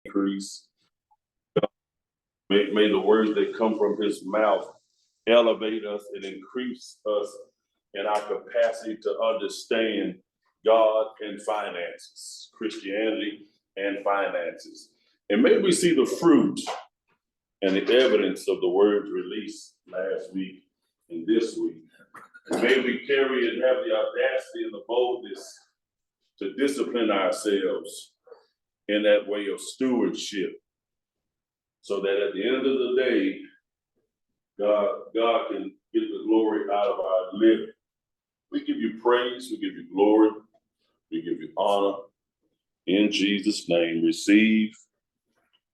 increase. May the words that come from his mouth elevate us and increase us in our capacity to understand God and finances, Christianity and finances. And may we see the fruit and the evidence of the words released last week and this week. May we carry and have the audacity and the boldness to discipline ourselves in that way of stewardship, so that at the end of the day, God can get the glory out of our living. We give you praise, we give you glory, we give you honor. In Jesus' name, receive,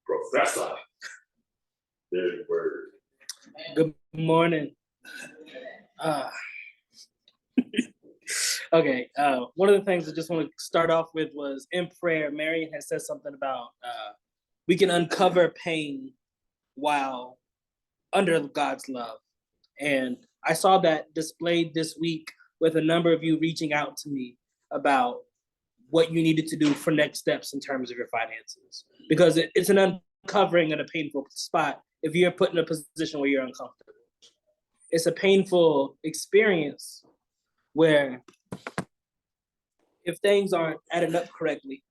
Professor. Their word. Good morning. Okay, one of the things I just want to start off with was in prayer, Marion has said something about we can uncover pain while under God's love. And I saw that displayed this week with a number of you reaching out to me about what you needed to do for next steps in terms of your finances. Because it's an uncovering in a painful spot if you're put in a position where you're uncomfortable. It's a painful experience where if things aren't adding up correctly,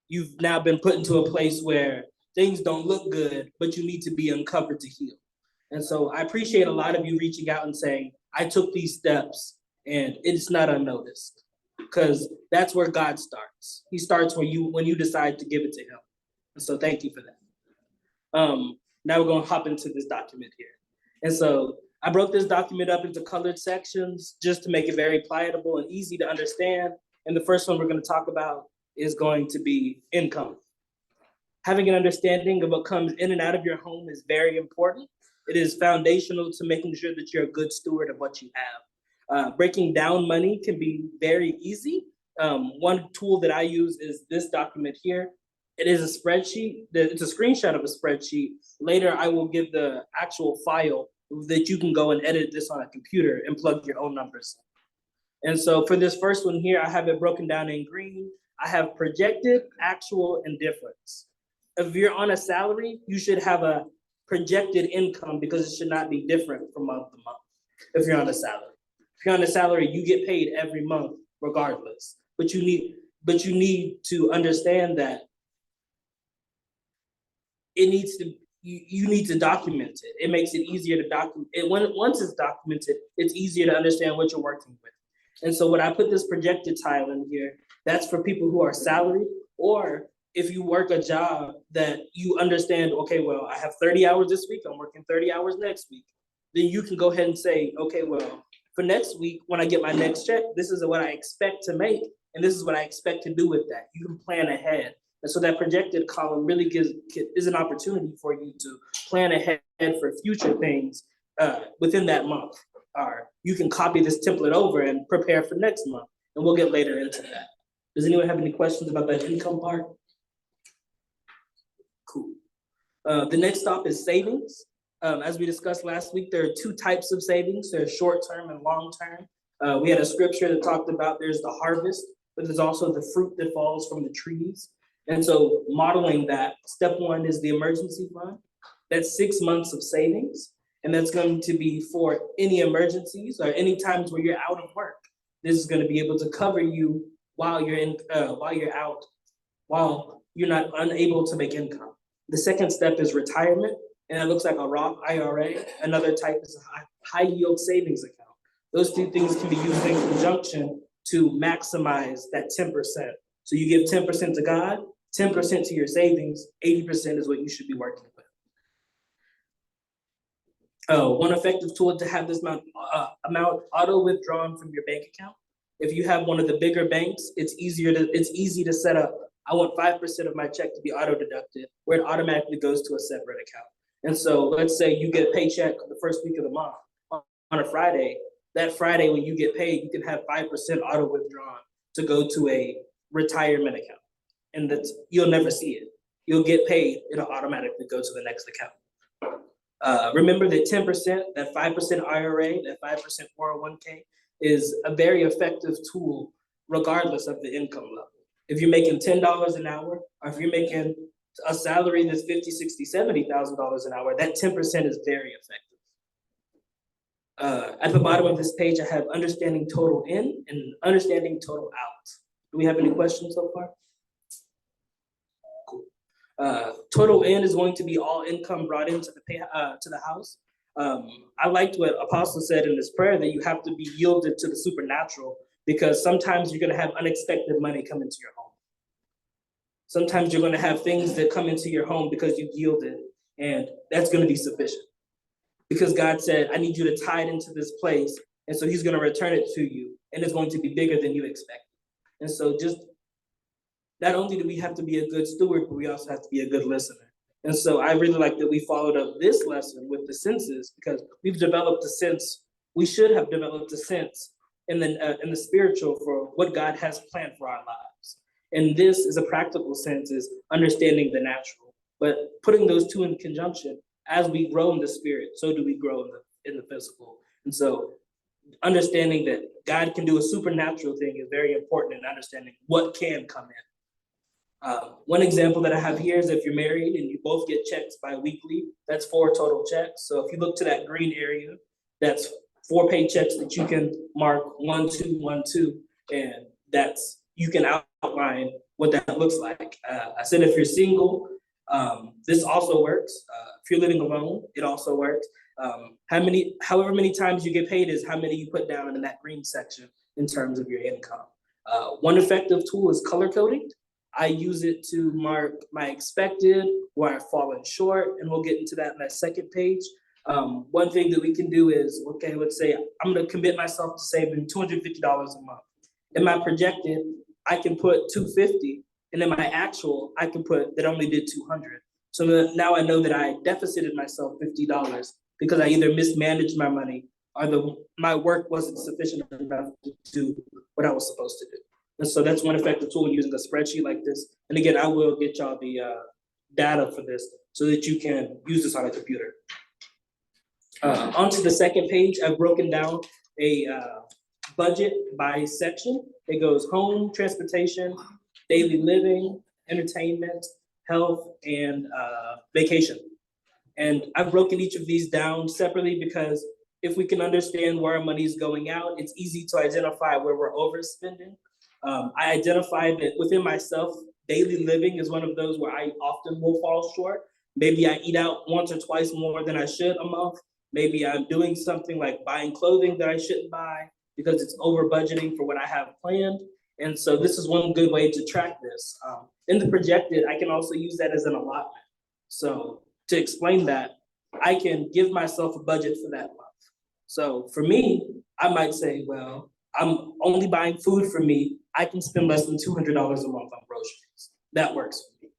you've now been put into a place where things don't look good, but you need to be uncovered to heal. And so I appreciate a lot of you reaching out and saying, I took these steps and it's not unnoticed, because that's where God starts. He starts when you decide to give it to him. And so thank you for that. Now we're gonna hop into this document here. And so I broke this document up into colored sections just to make it very pliable and easy to understand. And the first one we're gonna talk about is going to be income. Having an understanding of what comes in and out of your home is very important. It is foundational to making sure that you're a good steward of what you have. Breaking down money can be very easy. One tool that I use is this document here. It is a spreadsheet. It's a screenshot of a spreadsheet. Later, I will give the actual file that you can go and edit this on a computer and plug your own numbers in. And so for this first one here, I have it broken down in green. I have projected, actual, and difference. If you're on a salary, you should have a projected income because it should not be different from month to month if you're on a salary. If you're on a salary, you get paid every month regardless. But you need to understand that it needs to, you need to document it. It makes it easier to document it. Once it's documented, it's easier to understand what you're working with. And so when I put this projected tile in here, that's for people who are salaried, or if you work a job that you understand, okay, well, I have 30 hours this week, I'm working 30 hours next week, then you can go ahead and say, okay, well, for next week, when I get my next check, this is what I expect to make, and this is what I expect to do with that. You can plan ahead. And so that projected column really is an opportunity for you to plan ahead for future things within that month. Or you can copy this template over and prepare for next month, and we'll get later into that. Does anyone have any questions about that income part? Cool. The next stop is savings. As we discussed last week, there are two types of savings. There's short-term and long-term. We had a scripture that talked about there's the harvest, but there's also the fruit that falls from the trees. And so modeling that, step one is the emergency fund. That's 6 months of savings. And that's going to be for any emergencies or any times where you're out of work. This is going to be able to cover you while you're out, while you're not unable to make income. The second step is retirement, and it looks like a Roth IRA. Another type is a high yield savings account. Those two things can be used in conjunction to maximize that 10%. So you give 10% to God, 10% to your savings, 80% is what you should be working with. One effective tool to have this amount auto withdrawn from your bank account. If you have one of the bigger banks, it's easy to set up. I want 5% of my check to be auto deducted, where it automatically goes to a separate account. And so let's say you get a paycheck the first week of the month on a Friday. That Friday when you get paid, you can have 5% auto withdrawn to go to a retirement account. And you'll never see it. You'll get paid, it'll automatically go to the next account. Remember that 10%, that 5% IRA, that 5% 401k is a very effective tool regardless of the income level. If you're making $10 an hour, or if you're making a salary that's $50,000, $60,000, $70,000 an hour, that 10% is very effective. At the bottom of this page, I have understanding total in and understanding total out. Do we have any questions so far? Cool. Total in is going to be all income brought into the house. I liked what Apostle said in this prayer, that you have to be yielded to the supernatural, because sometimes you're going to have unexpected money come into your home. Sometimes you're going to have things that come into your home because you yielded, and that's going to be sufficient. Because God said, I need you to tie it into this place, and so he's going to return it to you, and it's going to be bigger than you expected. And so just, not only do we have to be a good steward, but we also have to be a good listener. And so I really like that we followed up this lesson with the senses, because we've developed a sense, we should have developed a sense in the spiritual for what God has planned for our lives. And this is a practical sense, is understanding the natural. But putting those two in conjunction, as we grow in the spirit, so do we grow in the physical. And so understanding that God can do a supernatural thing is very important in understanding what can come in. One example that I have here is if you're married and you both get checks bi-weekly, that's 4 total checks. So if you look to that green area, that's 4 paychecks that you can mark 1, 2, 1, 2, and that's, you can outline what that looks like. I said if you're single, this also works. If you're living alone, it also works. However many times you get paid is how many you put down in that green section in terms of your income. One effective tool is color coding. I use it to mark my expected, where I've fallen short, and we'll get into that in that second page. One thing that we can do is, okay, let's say I'm gonna commit myself to saving $250 a month. In my projected, I can put $250, and in my actual, I can put that only did $200. So now I know that I deficited myself $50 because I either mismanaged my money or my work wasn't sufficient enough to do what I was supposed to do. And so that's one effective tool using a spreadsheet like this. And again, I will get y'all the data for this so that you can use this on a computer. Onto the second page, I've broken down a budget by section. It goes home, transportation, daily living, entertainment, health, and vacation. And I've broken each of these down separately because if we can understand where our money is going out, it's easy to identify where we're overspending. I identified that within myself, daily living is one of those where I often will fall short. Maybe I eat out once or twice more than I should a month. Maybe I'm doing something like buying clothing that I shouldn't buy because it's over budgeting for what I have planned. And so this is one good way to track this. In the projected, I can also use that as an allotment. So to explain that, I can give myself a budget for that month. So for me, I might say, well, I'm only buying food for me. I can spend less than $200 a month on groceries. That works for me.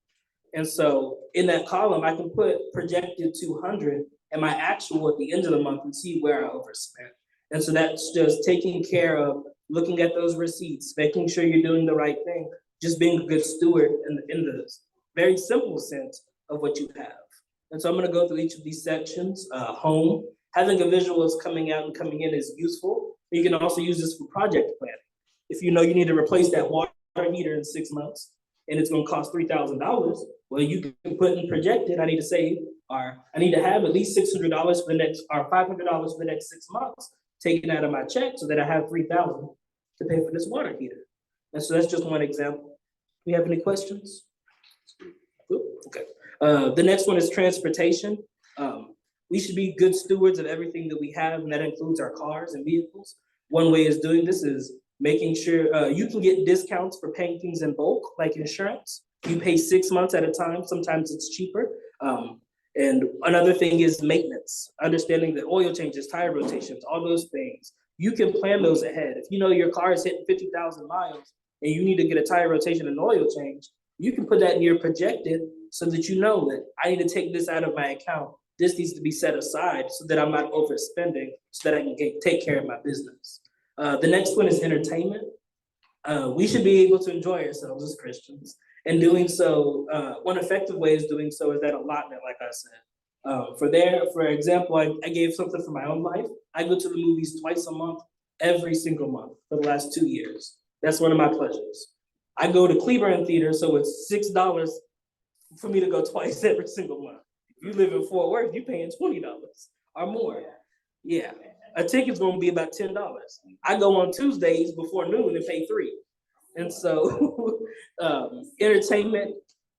And so in that column, I can put projected 200 and my actual at the end of the month and see where I overspent. And so that's just taking care of looking at those receipts, making sure you're doing the right thing, just being a good steward in the very simple sense of what you have. And so I'm gonna go through each of these sections. Home, having a visual is coming out and coming in is useful. You can also use this for project planning. If you know you need to replace that water heater in 6 months and it's gonna cost $3,000, well, you can put in projected, I need to save, or I need to have at least $600 for the next, or $500 for the next 6 months taken out of my check so that I have $3,000 to pay for this water heater. And so that's just one example. Do we have any questions? Okay. The next one is transportation. We should be good stewards of everything that we have, and that includes our cars and vehicles. One way is doing this is making sure you can get discounts for paying things in bulk, like insurance. You pay 6 months at a time. Sometimes it's cheaper. And another thing is maintenance, understanding that oil changes, tire rotations, all those things. You can plan those ahead. If you know your car is hitting 50,000 miles and you need to get a tire rotation and oil change, you can put that in your projected so that you know that I need to take this out of my account. This needs to be set aside so that I'm not overspending, so that I can take care of my business. The next one is entertainment. We should be able to enjoy ourselves as Christians. And doing so, one effective way is doing so is that allotment, like I said. For example, I gave something for my own life. I go to the movies twice a month, every single month for the last 2 years. That's one of my pleasures. I go to Cleveland Theater, so it's $6 for me to go twice every single month. If you live in Fort Worth, you're paying $20 or more. Yeah, a ticket's gonna be about $10. I go on Tuesdays before noon and pay $3. And so entertainment,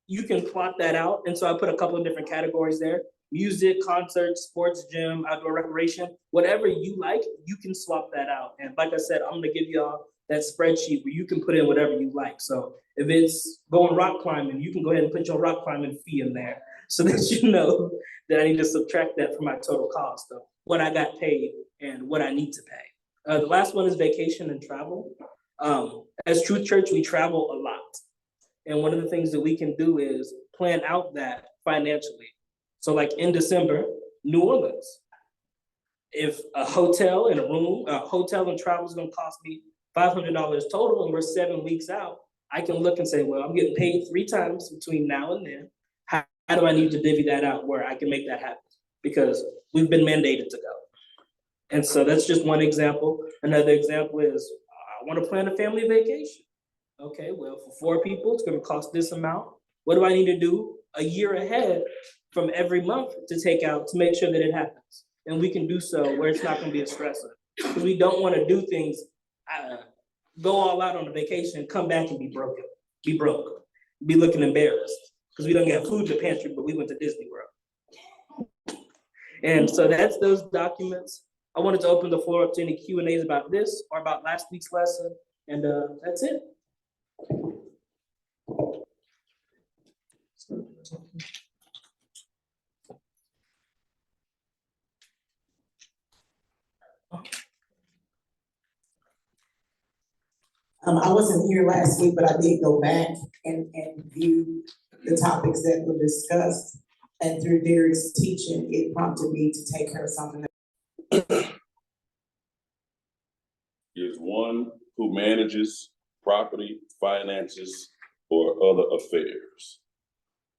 you can plot that out. And so I put a couple of different categories there: music, concerts, sports, gym, outdoor recreation, whatever you like, you can swap that out. And like I said, I'm gonna give y'all that spreadsheet where you can put in whatever you like. So if it's going rock climbing, you can go ahead and put your rock climbing fee in there so that you know that I need to subtract that from my total cost of what I got paid and what I need to pay. The last one is vacation and travel. As Truth Church, we travel a lot. And one of the things that we can do is plan out that financially. So like in December, New Orleans. If a hotel and a room, hotel and travel is gonna cost me $500 total and we're 7 weeks out, I can look and say, well, I'm getting paid 3 times between now and then. How do I need to divvy that out where I can make that happen? Because we've been mandated to go. And so that's just one example. Another example is I want to plan a family vacation. Okay, well, for 4 people, it's going to cost this amount. What do I need to do a year ahead from every month to take out to make sure that it happens? And we can do so where it's not going to be a stressor. Because we don't want to do things, go all out on a vacation, come back and be broke, be looking embarrassed. Because we don't get food in the pantry, but we went to Disney World. And so that's those documents. I wanted to open the floor up to any Q&As about this or about last week's lesson. And that's it. I wasn't here last week, but I did go back and view the topics that were discussed. And through Derek's teaching, it prompted me to take care of something. Is one who manages property, finances, or other affairs.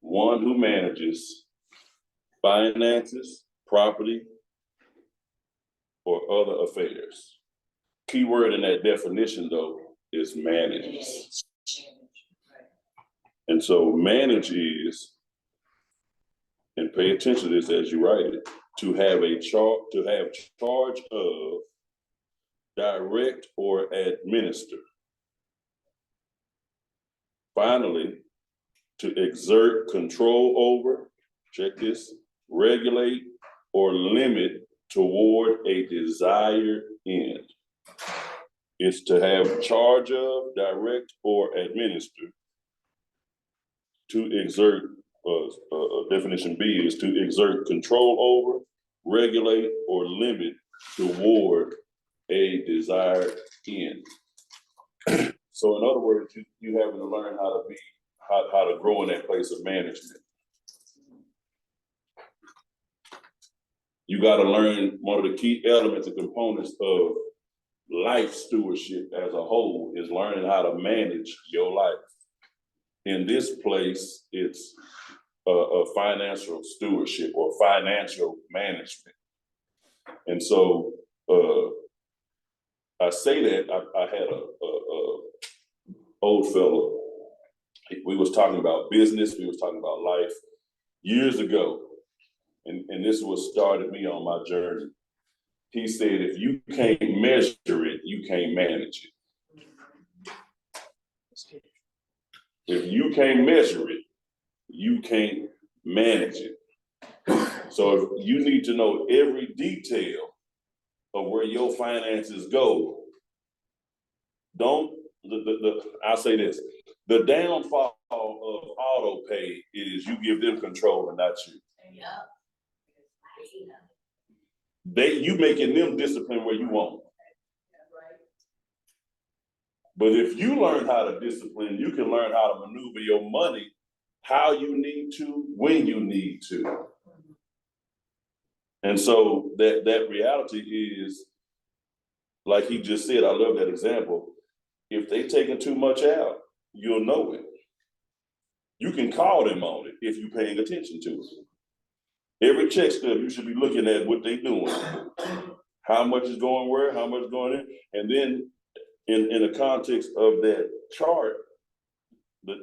One who manages finances, property, or other affairs. Key word in that definition, though, is manages. And so manage is, and pay attention to this as you write it, to have charge of, direct, or administer. Finally, to exert control over, check this, regulate, or limit toward a desired end. It's to have charge of, direct, or administer. To exert, definition B is to exert control over, regulate, or limit toward a desired end. So in other words, you having to learn how to grow in that place of management. You got to learn one of the key elements and components of life stewardship as a whole is learning how to manage your life. In this place, it's a financial stewardship or financial management. And so I say that I had a old fellow. We was talking about business. We was talking about life years ago. And this was started me on my journey. He said, if you can't measure it, you can't manage it. If you can't measure it, you can't manage it. So you need to know every detail of where your finances go. I'll say this, the downfall of auto pay is you give them control and not you. You making them discipline where you want. But if you learn how to discipline, you can learn how to maneuver your money how you need to, when you need to. And so that reality is, like he just said, I love that example. If they taking too much out, you'll know it. You can call them on it if you're paying attention to it. Every check stub, you should be looking at what they're doing. How much is going where, how much is going in. And then in the context of that chart, the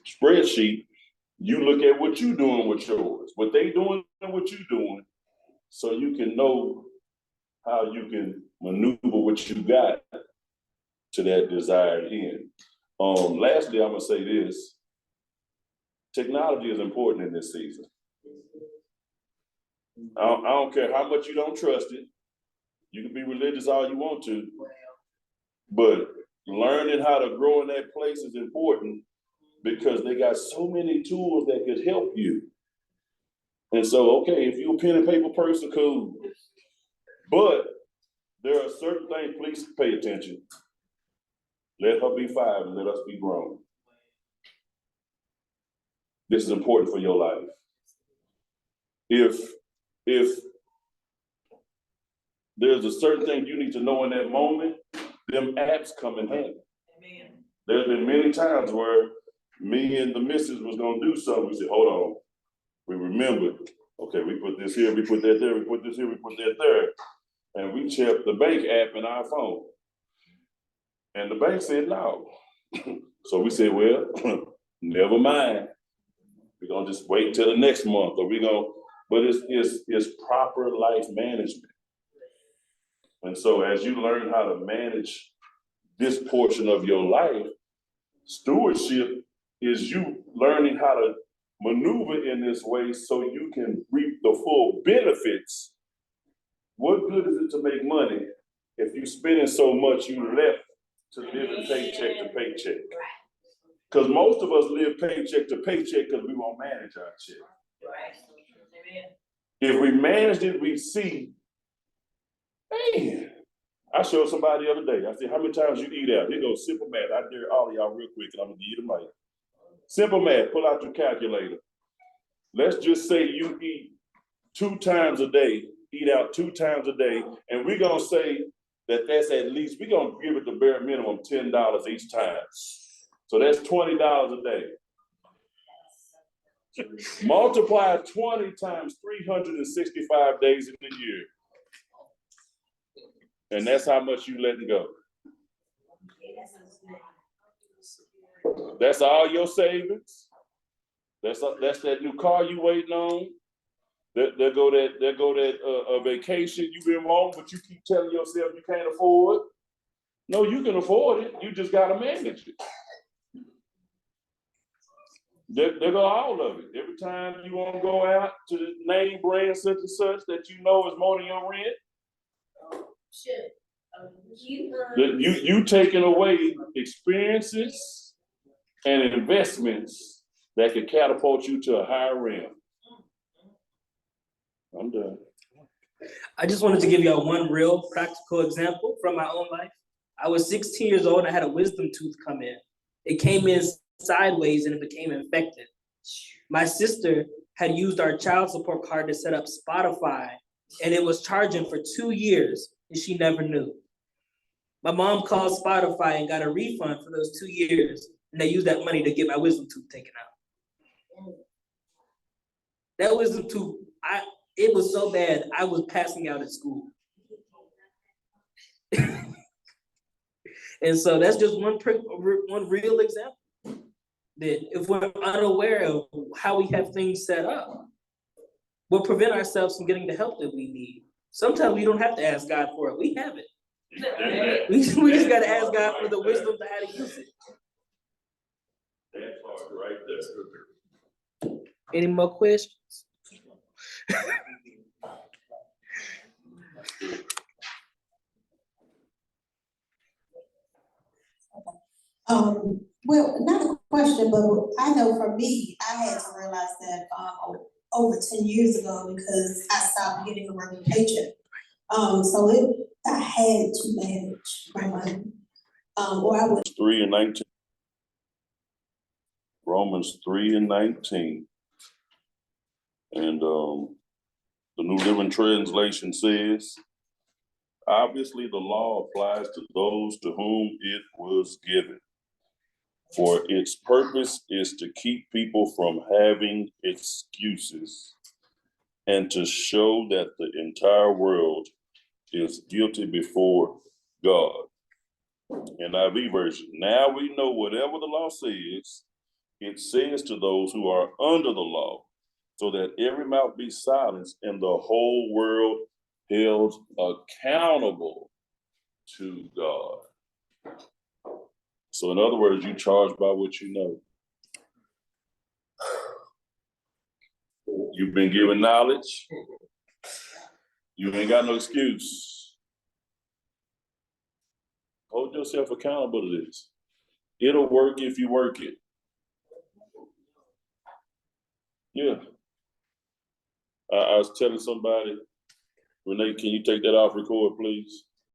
spreadsheet, You look at what you doing with yours, what they doing and what you doing, so you can know how you can maneuver what you got to that desired end. Lastly, I'm gonna say this. Technology is important in this season. I don't care how much you don't trust it. You can be religious all you want to, but learning how to grow in that place is important because they got so many tools that could help you. And so, okay, if you're a pen and paper person, cool. But there are certain things, please pay attention. Let her be 5 and let us be grown. This is important for your life. If there's a certain thing you need to know in that moment, them apps come in handy. Amen. There's been many times where me and the missus was gonna do something. We said, hold on. We remembered, okay, we put this here, we put that there, we put this here, we put that there. And we checked the bank app in our phone. And the bank said no. So we said, well, never mind. We're gonna just wait till the next month, or but it's proper life management. And so as you learn how to manage this portion of your life, stewardship is you learning how to maneuver in this way so you can reap the full benefits. What good is it to make money if you're spending so much you left to live in paycheck to paycheck? Because most of us live paycheck to paycheck because we won't manage our check. If we managed it, we see, man, I showed somebody the other day, I said, how many times you eat out? Here goes simple math. I dare all of y'all real quick, and I'm gonna give you the mic. Simple math, pull out your calculator. Let's just say you eat 2 times a day, eat out 2 times a day, and we're gonna say that that's at least, we're gonna give it the bare minimum $10 each time. So that's $20 a day. Multiply 20 times 365 days in the year. And that's how much you letting go. That's all your savings. That's that new car you waiting on. There go that vacation you've been wanting, but you keep telling yourself you can't afford. No, you can afford it. You just gotta manage it. There go all of it. Every time you want to go out to the name brand such and such that you know is more than your rent, you taking away experiences and investments that could catapult you to a higher realm. I'm done. I just wanted to give y'all one real practical example from my own life. I was 16 years old and I had a wisdom tooth come in. It came in sideways and it became infected. My sister had used our child support card to set up Spotify and it was charging for 2 years and she never knew. My mom called Spotify and got a refund for those 2 years and they used that money to get my wisdom tooth taken out. That wisdom tooth, it was so bad, I was passing out at school. And so that's just one real example. That if we're unaware of how we have things set up, we'll prevent ourselves from getting the help that we need. Sometimes we don't have to ask God for it. We have it. We just got to ask God for the wisdom to how to use it. That part right there. Any more questions? Well, not a question, but I know for me, I had to realize that over 10 years ago because I stopped getting a working paycheck. So I had to manage my money. Or I would 3:19. Romans 3:19. And the New Living Translation says, obviously the law applies to those to whom it was given, for its purpose is to keep people from having excuses and to show that the entire world is guilty before God. NIV version, now we know whatever the law says, it says to those who are under the law, so that every mouth be silenced and the whole world held accountable to God. So in other words, you charge by what you know. You've been given knowledge. You ain't got no excuse. Hold yourself accountable to this. It'll work if you work it. Yeah. I was telling somebody, Renee, can you take that off record, please?